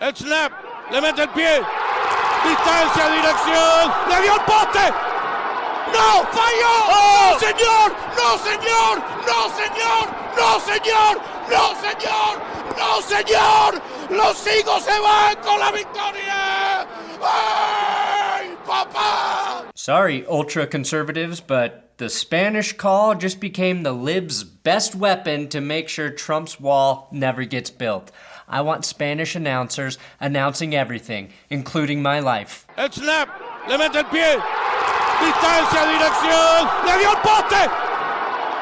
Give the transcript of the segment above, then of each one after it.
El snap, le mete el pie, distancia, dirección, le dio el poste. ¡No! ¡Falló! ¡Oh! ¡No, señor! ¡No, señor! ¡No, señor! ¡No, señor! ¡No, señor! ¡No, señor! ¡Los Eagles se van con la victoria! ¡Ay, papá! Sorry, ultra-conservatives, but the Spanish call just became the libs' best weapon to make sure Trump's wall never gets built. I want Spanish announcers announcing everything, including my life. El snap, le mete el pie. Distancia, dirección, le dio el poste.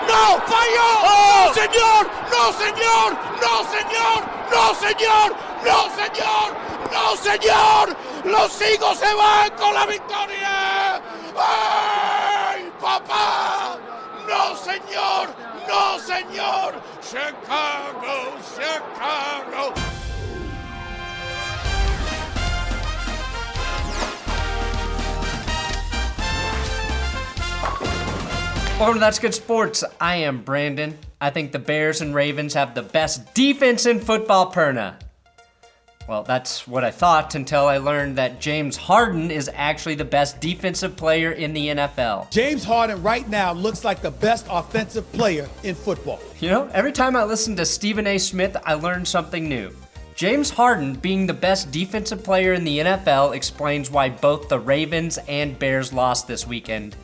¡No! ¡Falló! ¡Oh! ¡No, señor! ¡No, señor! ¡No, señor! ¡No, señor! ¡No, señor! ¡No, señor! ¡Los Eagles se van con la victoria! ¡Ay, papá! ¡No, señor! ¡No, señor! ¡Chicago! ¡Chicago! Welcome to That's Good Sports. I am Brandon. I think the Bears and Ravens have the best defense in football, Perna. Well, that's what I thought until I learned that James Harden is actually the best defensive player in the NFL. James Harden right now looks like the best offensive player in football. You know, every time I listen to Stephen A. Smith, I learn something new. James Harden being the best defensive player in the NFL explains why both the Ravens and Bears lost this weekend.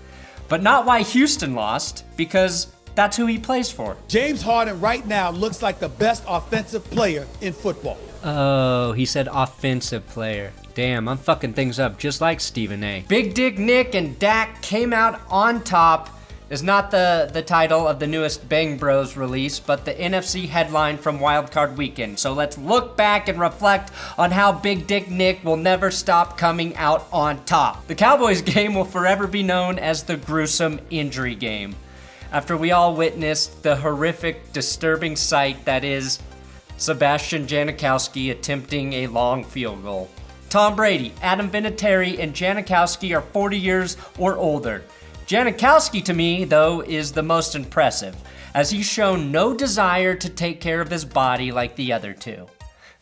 But not why Houston lost, because that's who he plays for. James Harden right now looks like the best offensive player in football. Oh, he said offensive player. Damn, I'm fucking things up just like Stephen A. Big Dick Nick and Dak came out on top is not the title of the newest Bang Bros release, but the NFC headline from Wild Card Weekend. So let's look back and reflect on how Big Dick Nick will never stop coming out on top. The Cowboys game will forever be known as the Gruesome injury game, after we all witnessed the horrific, disturbing sight that is Sebastian Janikowski attempting a long field goal. Tom Brady, Adam Vinatieri, and Janikowski are 40 years or older. Janikowski, to me, though, is the most impressive, as he's shown no desire to take care of his body like the other two.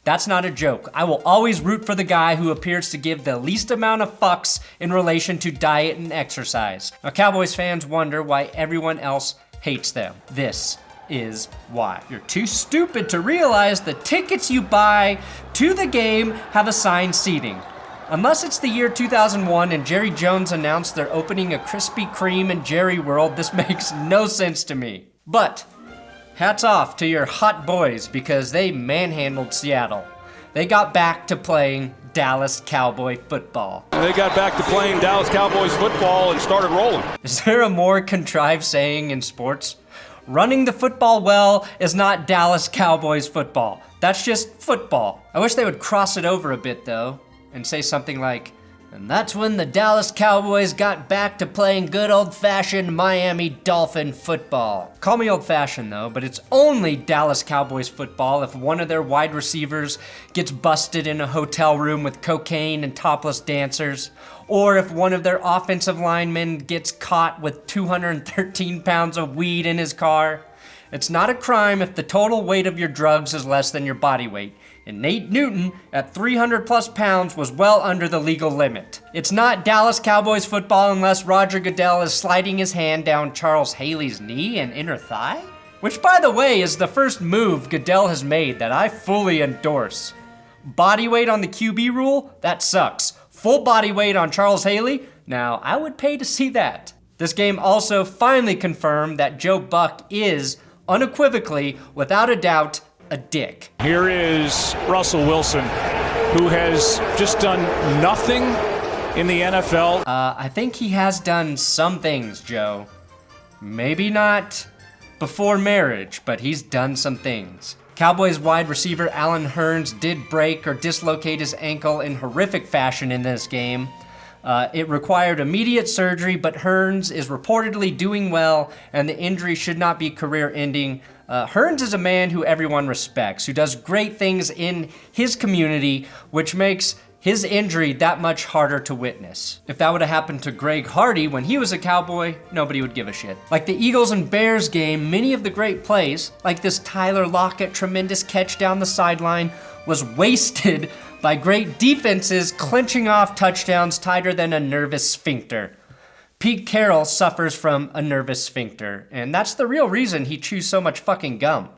That's not a joke. I will always root for the guy who appears to give the least amount of fucks in relation to diet and exercise. Now, Cowboys fans wonder why everyone else hates them. This is why. You're too stupid to realize the tickets you buy to the game have assigned seating. Unless it's the year 2001 and Jerry Jones announced they're opening a Krispy Kreme in Jerry World, this makes no sense to me. But hats off to your hot boys because they manhandled Seattle. They got back to playing Dallas Cowboy football. They got back to playing Dallas Cowboys football and started rolling. Is there a more contrived saying in sports? Running the football well is not Dallas Cowboys football. That's just football. I wish they would cross it over a bit though, and say something like, and that's when the Dallas Cowboys got back to playing good old-fashioned Miami Dolphin football. Call me old-fashioned though, but it's only Dallas Cowboys football if one of their wide receivers gets busted in a hotel room with cocaine and topless dancers, or if one of their offensive linemen gets caught with 213 pounds of weed in his car. It's not a crime if the total weight of your drugs is less than your body weight. And Nate Newton, at 300 plus pounds, was well under the legal limit. It's not Dallas Cowboys football unless Roger Goodell is sliding his hand down Charles Haley's knee and inner thigh? Which, by the way, is the first move Goodell has made that I fully endorse. Body weight on the QB rule? That sucks. Full body weight on Charles Haley? Now, I would pay to see that. This game also finally confirmed that Joe Buck is, unequivocally, without a doubt, a dick. Here is Russell Wilson, who has just done nothing in the NFL. I think he has done some things, Joe. Maybe not before marriage, but he's done some things. Cowboys wide receiver Allen Hurns did break or dislocate his ankle in horrific fashion in this game. It required immediate surgery, but Hurns is reportedly doing well, and the injury should not be career-ending. Hurns is a man who everyone respects, who does great things in his community, which makes his injury that much harder to witness. If that would have happened to Greg Hardy when he was a Cowboy, nobody would give a shit. Like the Eagles and Bears game, many of the great plays, like this Tyler Lockett tremendous catch down the sideline, was wasted by great defenses clinching off touchdowns tighter than a nervous sphincter. Pete Carroll suffers from a nervous sphincter, and that's the real reason he chews so much fucking gum.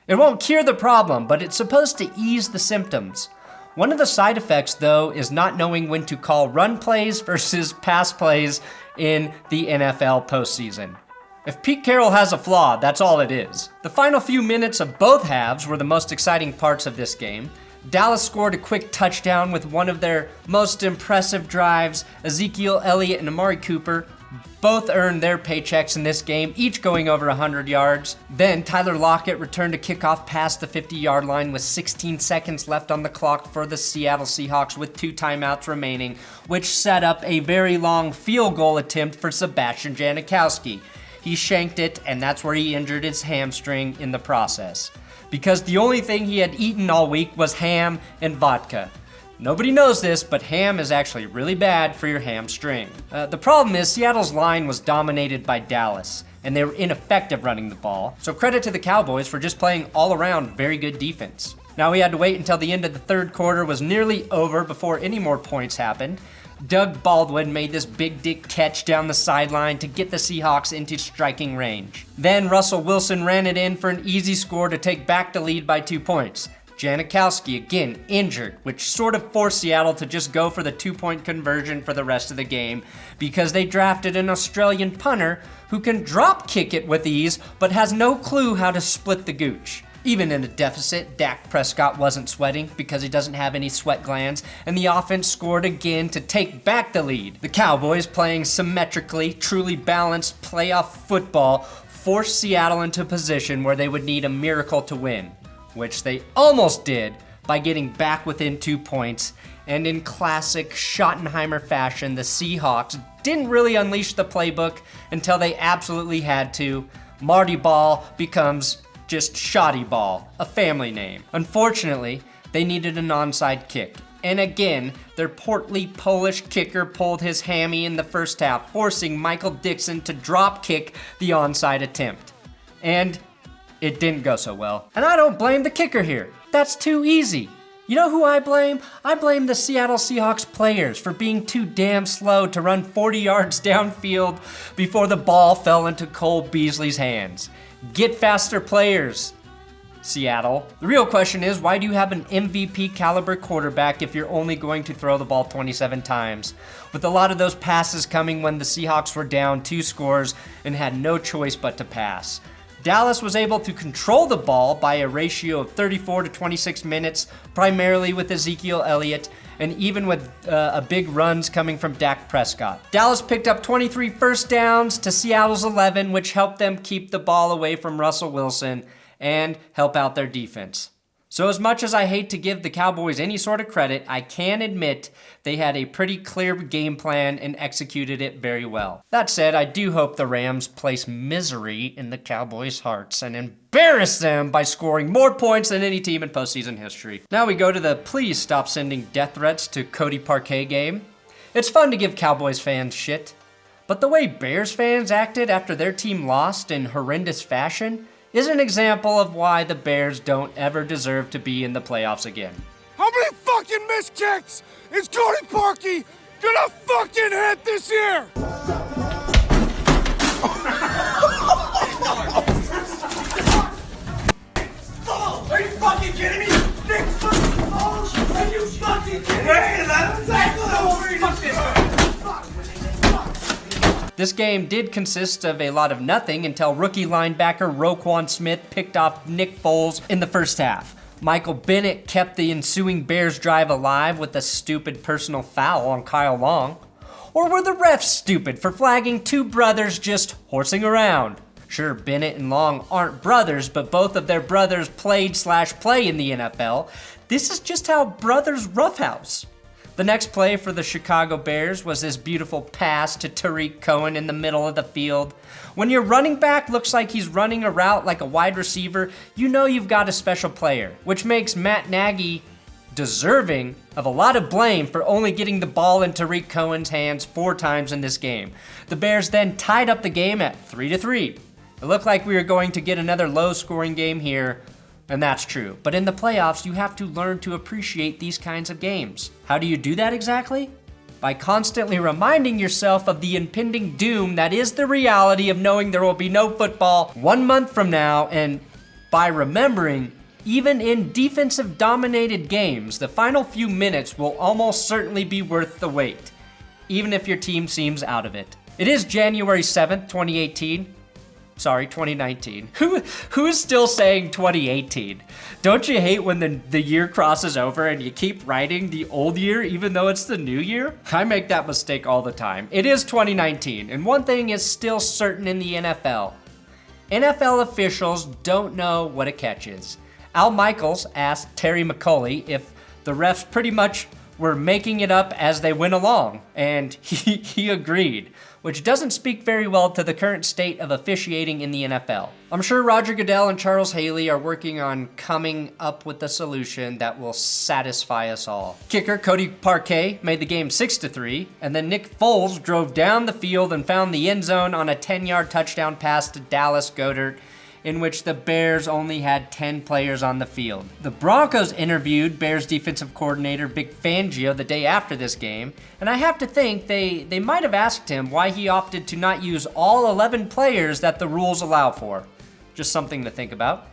It won't cure the problem, but it's supposed to ease the symptoms. One of the side effects, though, is not knowing when to call run plays versus pass plays in the NFL postseason. If Pete Carroll has a flaw, that's all it is. The final few minutes of both halves were the most exciting parts of this game. Dallas scored a quick touchdown with one of their most impressive drives. Ezekiel Elliott and Amari Cooper both earned their paychecks in this game, each going over 100 yards. Then Tyler Lockett returned a kickoff past the 50-yard line with 16 seconds left on the clock for the Seattle Seahawks with 2 timeouts remaining, which set up a very long field goal attempt for Sebastian Janikowski. He shanked it, and that's where he injured his hamstring in the process, because the only thing he had eaten all week was ham and vodka. Nobody knows this, but ham is actually really bad for your hamstring. The problem is Seattle's line was dominated by Dallas, and they were ineffective running the ball, so credit to the Cowboys for just playing all around very good defense. Now we had to wait until the end of the third quarter was nearly over before any more points happened. Doug Baldwin made this big dick catch down the sideline to get the Seahawks into striking range. Then Russell Wilson ran it in for an easy score to take back the lead by 2 points. Janikowski again injured, which sort of forced Seattle to just go for the 2-point conversion for the rest of the game because they drafted an Australian punter who can drop kick it with ease but has no clue how to split the gooch. Even in a deficit, Dak Prescott wasn't sweating because he doesn't have any sweat glands, and the offense scored again to take back the lead. The Cowboys, playing symmetrically, truly balanced playoff football, forced Seattle into a position where they would need a miracle to win, which they almost did by getting back within 2 points, and in classic Schottenheimer fashion, the Seahawks didn't really unleash the playbook until they absolutely had to. Marty Ball becomes just Shoddy Ball, a family name. Unfortunately, they needed an onside kick. And again, their portly Polish kicker pulled his hammy in the first half, forcing Michael Dixon to drop kick the onside attempt. And it didn't go so well. And I don't blame the kicker here. That's too easy. You know who I blame? I blame the Seattle Seahawks players for being too damn slow to run 40 yards downfield before the ball fell into Cole Beasley's hands. Get faster players, Seattle. The real question is, why do you have an MVP caliber quarterback if you're only going to throw the ball 27 times? With a lot of those passes coming when the Seahawks were down 2 scores and had no choice but to pass. Dallas was able to control the ball by a ratio of 34 to 26 minutes, primarily with Ezekiel Elliott, and even with big runs coming from Dak Prescott. Dallas picked up 23 first downs to Seattle's 11, which helped them keep the ball away from Russell Wilson and help out their defense. So as much as I hate to give the Cowboys any sort of credit, I can admit they had a pretty clear game plan and executed it very well. That said, I do hope the Rams place misery in the Cowboys' hearts and embarrass them by scoring more points than any team in postseason history. Now we go to the please stop sending death threats to Cody Parkey game. It's fun to give Cowboys fans shit, but the way Bears fans acted after their team lost in horrendous fashion is an example of why the Bears don't ever deserve to be in the playoffs again. How many fucking missed kicks is Cody Parkey gonna fucking hit this year? Are you fucking kidding me? Nick fucking Foles? Are you fucking kidding me? Hey, let him tackle him. This game did consist of a lot of nothing until rookie linebacker Roquan Smith picked off Nick Foles in the first half. Michael Bennett kept the ensuing Bears drive alive with a stupid personal foul on Kyle Long. Or were the refs stupid for flagging 2 brothers just horsing around? Sure, Bennett and Long aren't brothers, but both of their brothers played/play in the NFL. This is just how brothers roughhouse. The next play for the Chicago Bears was this beautiful pass to Tarik Cohen in the middle of the field. When your running back looks like he's running a route like a wide receiver, you know you've got a special player, which makes Matt Nagy deserving of a lot of blame for only getting the ball in Tarik Cohen's hands 4 times in this game. The Bears then tied up the game at 3-3. It looked like we were going to get another low-scoring game here, And that's true. But in the playoffs, you have to learn to appreciate these kinds of games. How do you do that exactly? By constantly reminding yourself of the impending doom that is the reality of knowing there will be no football 1 month from now, and by remembering, even in defensive-dominated games, the final few minutes will almost certainly be worth the wait, even if your team seems out of it. It is January 7th, 2018. Sorry, 2019. Who is still saying 2018? Don't you hate when the year crosses over and you keep writing the old year even though it's the new year? I make that mistake all the time. It is 2019, and one thing is still certain in the NFL. NFL officials don't know what a catch is. Al Michaels asked Terry McCauley if the refs pretty much were making it up as they went along, and he agreed, which doesn't speak very well to the current state of officiating in the NFL. I'm sure Roger Goodell and Charles Haley are working on coming up with a solution that will satisfy us all. Kicker Cody Parkey made the game 6-3, and then Nick Foles drove down the field and found the end zone on a 10-yard touchdown pass to Dallas Goedert, in which the Bears only had 10 players on the field. The Broncos interviewed Bears defensive coordinator Vic Fangio the day after this game, and I have to think they might have asked him why he opted to not use all 11 players that the rules allow for. Just something to think about.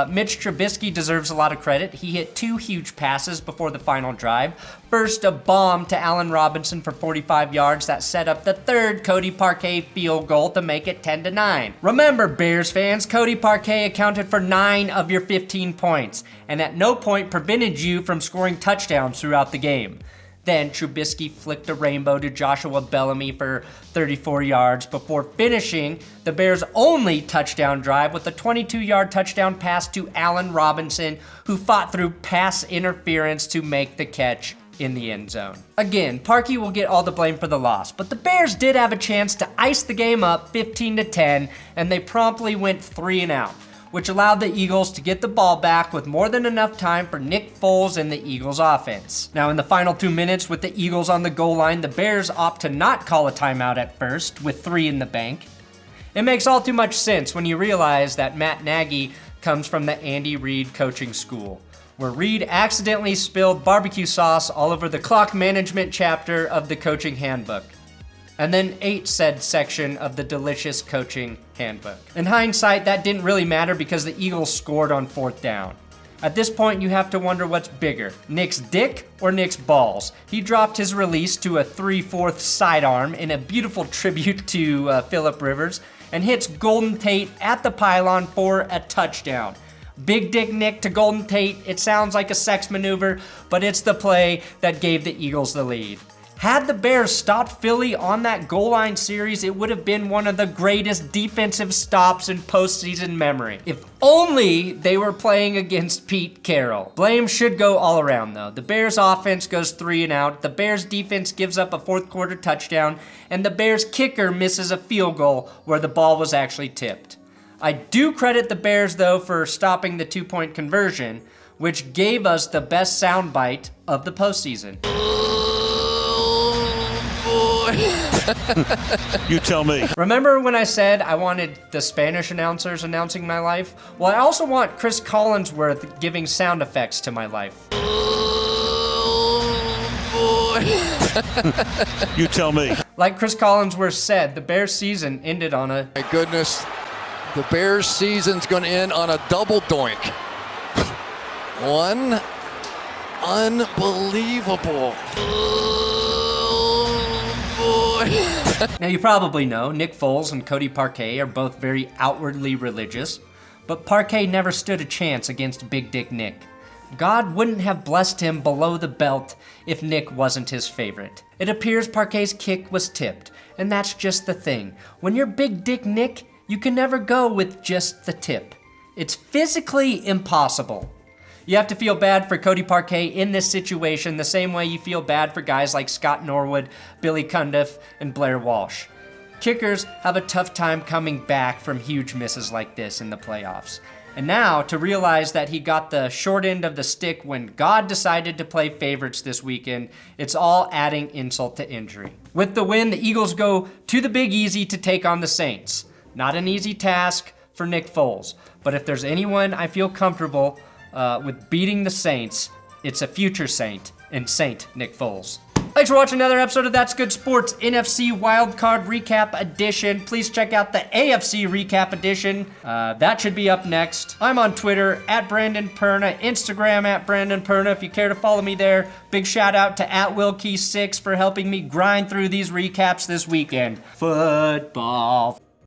Mitch Trubisky deserves a lot of credit. He hit 2 huge passes before the final drive. First, a bomb to Allen Robinson for 45 yards that set up the third Cody Parkey field goal to make it 10-9. Remember, Bears fans, Cody Parkey accounted for 9 of your 15 points, and at no point prevented you from scoring touchdowns throughout the game. Then Trubisky flicked a rainbow to Joshua Bellamy for 34 yards before finishing the Bears' only touchdown drive with a 22-yard touchdown pass to Allen Robinson, who fought through pass interference to make the catch in the end zone. Again, Parkey will get all the blame for the loss, but the Bears did have a chance to ice the game up 15-10, and they promptly went 3-and-out, which allowed the Eagles to get the ball back with more than enough time for Nick Foles and the Eagles offense. Now in the final 2 minutes with the Eagles on the goal line, the Bears opt to not call a timeout at first with 3 in the bank. It makes all too much sense when you realize that Matt Nagy comes from the Andy Reid coaching school, where Reid accidentally spilled barbecue sauce all over the clock management chapter of the coaching handbook, and then ate said section of the delicious coaching handbook. In hindsight, that didn't really matter because the Eagles scored on 4th down. At this point, you have to wonder what's bigger, Nick's dick or Nick's balls. He dropped his release to a 3/4 sidearm in a beautiful tribute to Phillip Rivers and hits Golden Tate at the pylon for a touchdown. Big Dick Nick to Golden Tate. It sounds like a sex maneuver, but it's the play that gave the Eagles the lead. Had the Bears stopped Philly on that goal line series, it would have been one of the greatest defensive stops in postseason memory. If only they were playing against Pete Carroll. Blame should go all around though. The Bears offense goes 3-and-out, the Bears defense gives up a 4th quarter touchdown, and the Bears kicker misses a field goal where the ball was actually tipped. I do credit the Bears though for stopping the 2-point conversion, which gave us the best soundbite of the postseason. You tell me. Remember when I said I wanted the Spanish announcers announcing my life? Well, I also want Chris Collinsworth giving sound effects to my life. You tell me. Like Chris Collinsworth said, the Bears season ended on a... My goodness, the Bears season's going to end on a double doink. One unbelievable. Now you probably know Nick Foles and Cody Parkey are both very outwardly religious, but Parkey never stood a chance against Big Dick Nick. God wouldn't have blessed him below the belt if Nick wasn't his favorite. It appears Parkey's kick was tipped, and that's just the thing. When you're Big Dick Nick, you can never go with just the tip. It's physically impossible. You have to feel bad for Cody Parkey in this situation the same way you feel bad for guys like Scott Norwood, Billy Cundiff, and Blair Walsh. Kickers have a tough time coming back from huge misses like this in the playoffs. And now, to realize that he got the short end of the stick when God decided to play favorites this weekend, it's all adding insult to injury. With the win, the Eagles go to the Big Easy to take on the Saints. Not an easy task. for Nick Foles. But if there's anyone I feel comfortable with beating the Saints, it's a future Saint, and Saint Nick Foles. Thanks for watching another episode of That's Good Sports NFC Wild Card Recap Edition. Please check out the AFC Recap Edition. That should be up next. I'm on Twitter, @BrandonPerna, Instagram, @BrandonPerna, if you care to follow me there. Big shout out to @WillKey6 for helping me grind through these recaps this weekend. Football.